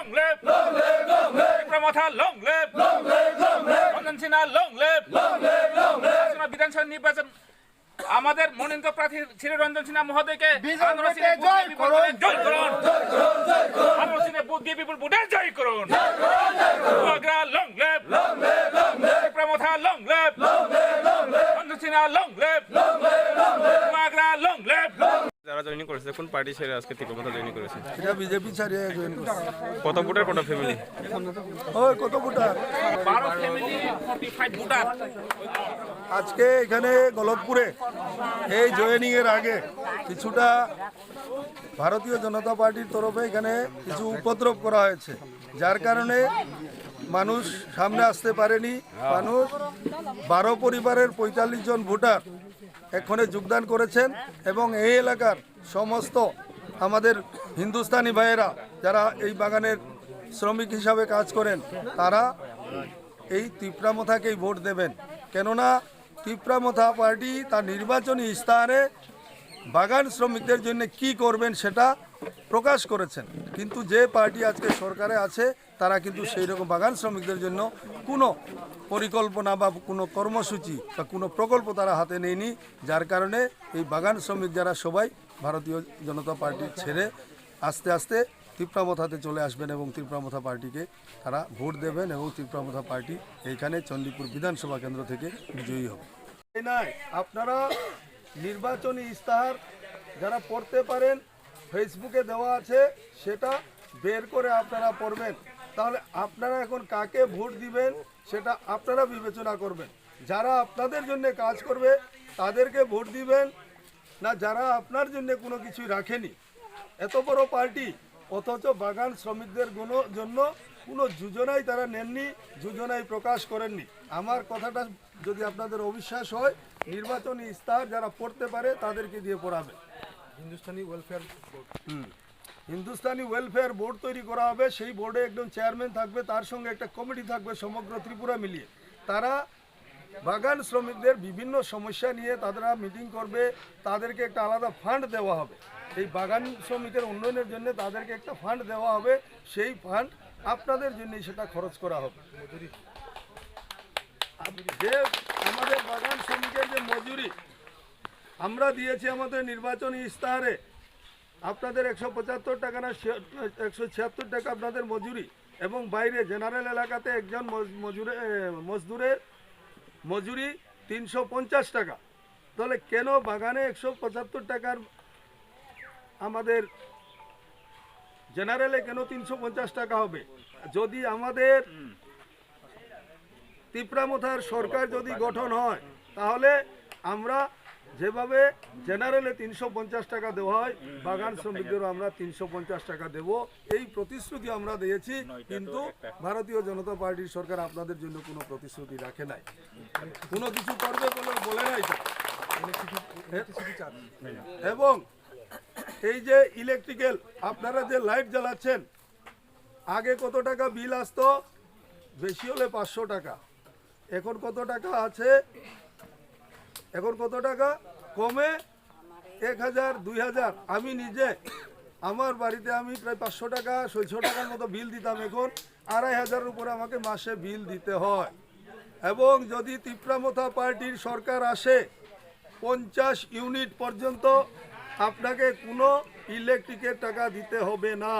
long live, long live, long live. Pramotha long live, long live, long live. Ranjan Sinha long live, long live, long live. বিধানসভা নির্বাচন আমাদের মনোনীত প্রার্থী শ্রী রঞ্জন সিনহা মহোদয়কে জয় করুন, জয় করুন, জয় করুন, জয় করুন। আমরা সিনে বুথ দিয়ে বিপুল ভোটে জয় করুন, জয় করুন, জয় করুন। Agra long live, long live, long live. Pramatha long live, long live, long live. Ranjan Sinha long live, long live, long live. Agra long live. যারা জয়েন করেছে কোন পার্টি ছেড়ে আজকে তীব্রমথা জয়েন করেছে? এটা বিজেপি ছাড়িয়ে জয়েন করছে। কত ভোটার কত ফ্যামিলি? ওই কত ভোটার? 12 family 45 voter. আজকে এখানে গলতপুরে এই জয়েনিং এর আগে কিছুটা ভারতীয় জনতা পার্টির তরফে এখানে কিছু উপদ্রব করা হয়েছে, যার কারণে মানুষ সামনে আসতে পারেনি। মানুষ 12 পরিবারের 45 জন ভোটার এখানে যোগদান করেছেন এবং এই এলাকার সমস্ত আমাদের হিন্দুস্তানি ভাইয়েরা যারা এই বাগানের শ্রমিক হিসাবে কাজ করেন তারা এই তিপ্রামথাকেই ভোট দেবেন। কেননা তিপ্রামথা পার্টি তার নির্বাচনী ইস্তাহারে বাগান শ্রমিকদের জন্য কি করবেন সেটা প্রকাশ করেছেন, কিন্তু যে পার্টি আজকে সরকারে আছে তারা কিন্তু সেই রকম বাগান শ্রমিকদের জন্য কোনো পরিকল্পনা বা কোনো কর্মসূচি বা কোনো প্রকল্প তারা হাতে নেয়নি, যার কারণে এই বাগান শ্রমিক যারা সবাই ভারতীয় জনতা পার্টি ছেড়ে আস্তে আস্তে তিপ্রামথাতে চলে আসবেন এবং তিপ্রামথা পার্টিকে তারা ভোট দেবেন এবং তিপ্রামথা পার্টি এইখানে চণ্ডীপুর বিধানসভা কেন্দ্র থেকে বিজয়ী হবে। নাই আপনারা নির্বাচনী ইস্তাহার যারা পড়তে পারেন ফেসবুকে দেওয়া আছে, সেটা বের করে আপনারা পড়বেন। তাহলে আপনারা এখন কাকে ভোট দিবেন সেটা আপনারা বিবেচনা করবেন। যারা আপনাদের জন্য কাজ করবে তাদেরকে ভোট দিবেন, না যারা আপনার জন্য কোনো কিছুই রাখেনি। এত বড় পার্টি অথচ বাগান শ্রমিকদের জন্য কোনো যোজনাই তারা নেননি, যোজনাই প্রকাশ করেননি। আমার কথাটা যদি আপনাদের অবিশ্বাস হয়, নির্বাচনী ইস্তাহার যারা পড়তে পারে তাদেরকে দিয়ে পড়াবে। হিন্দুস্তানি ওয়েলফেয়ার বোর্ড তৈরি করা হবে, সেই বোর্ডে একজন চেয়ারম্যান থাকবে, তার সঙ্গে একটা কমিটি থাকবে সমগ্র ত্রিপুরা মিলিয়ে। তারা বাগান শ্রমিকদের বিভিন্ন সমস্যা নিয়ে তারা মিটিং করবে, তাদেরকে একটা আলাদা ফান্ড দেওয়া হবে। এই বাগান শ্রমিকের উন্নয়নের জন্য তাদেরকে একটা ফান্ড দেওয়া হবে, সেই ফান্ড আপনাদের জন্যই সেটা খরচ করা হবে। যে আমাদের বাগান শ্রমিকের যে মজুরি আমরা দিয়েছি আমাদের নির্বাচনী ইস্তাহারে, আপনাদের 175 টাকা না 176 টাকা আপনাদের মজুরি, এবং বাইরে জেনারেল এলাকাতে একজন মজদুরের মজুরি 350 টাকা। তাহলে কেন বাগানে 175 টাকার আমাদের জেনারেলে কেন 350 টাকা হবে? যদি আমাদের তিপ্রামথার সরকার যদি গঠন হয় তাহলে আমরা যেভাবে জেনারেলে 350 টাকা দেওয়া হয় বাগান শ্রমিকদেরও আমরা 350 টাকা দেব, এই প্রতিশ্রুতি আমরা দিয়েছি। কিন্তু ভারতীয় জনতা পার্টির সরকার আপনাদের জন্য কোনো প্রতিশ্রুতি রাখে নাই, কোনো কিছু করবে বলে নাই। এবং এই যে ইলেকট্রিক্যাল আপনারা যে লাইট জ্বালাচ্ছেন, আগে কত টাকা বিল আসতো? বেশি হলে 500 টাকা। এখন কত টাকা আছে? এখন কত টাকা কমে 1000 2000। আমি নিজে আমার বাড়িতে আমি প্রায় 500 টাকা 600 টাকার মতো বিল দিতাম, এখন 2500-এর উপরে আমাকে মাসে বিল দিতে হয়। এবং যদি তিপ্রামথা পার্টির সরকার আসে 50 ইউনিট পর্যন্ত আপনাকে কোনো ইলেকট্রিকের টাকা দিতে হবে না।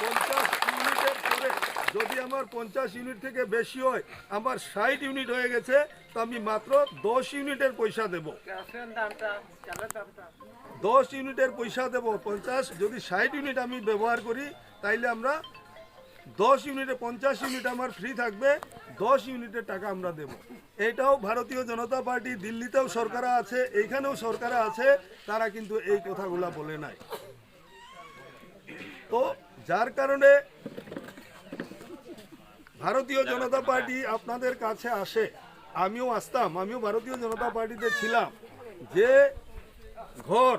50 ইউনিটের পরে যদি আমার 50 ইউনিট থেকে বেশি হয়, আমার 60 ইউনিট হয়ে গেছে, তো আমি মাত্র 10 ইউনিটের পয়সা দেব। 10 ইউনিটের পয়সা দেব। 50 যদি 60 ইউনিট আমি ব্যবহার করি তাইলে আমরা 10 ইউনিটে 50 ইউনিট আমার ফ্রি থাকবে, 10 ইউনিটের টাকা আমরা দেব। এটাও ভারতীয় জনতা পার্টি, দিল্লিতেও সরকার আছে, এইখানেও সরকার আছে, তারা কিন্তু এই কথাগুলা বলে নাই। তো যার কারণে ভারতীয় জনতা পার্টি আপনাদের কাছে আসে, আমিও আসতাম, আমিও ভারতীয় জনতা পার্টিতে ছিলাম, যে ঘর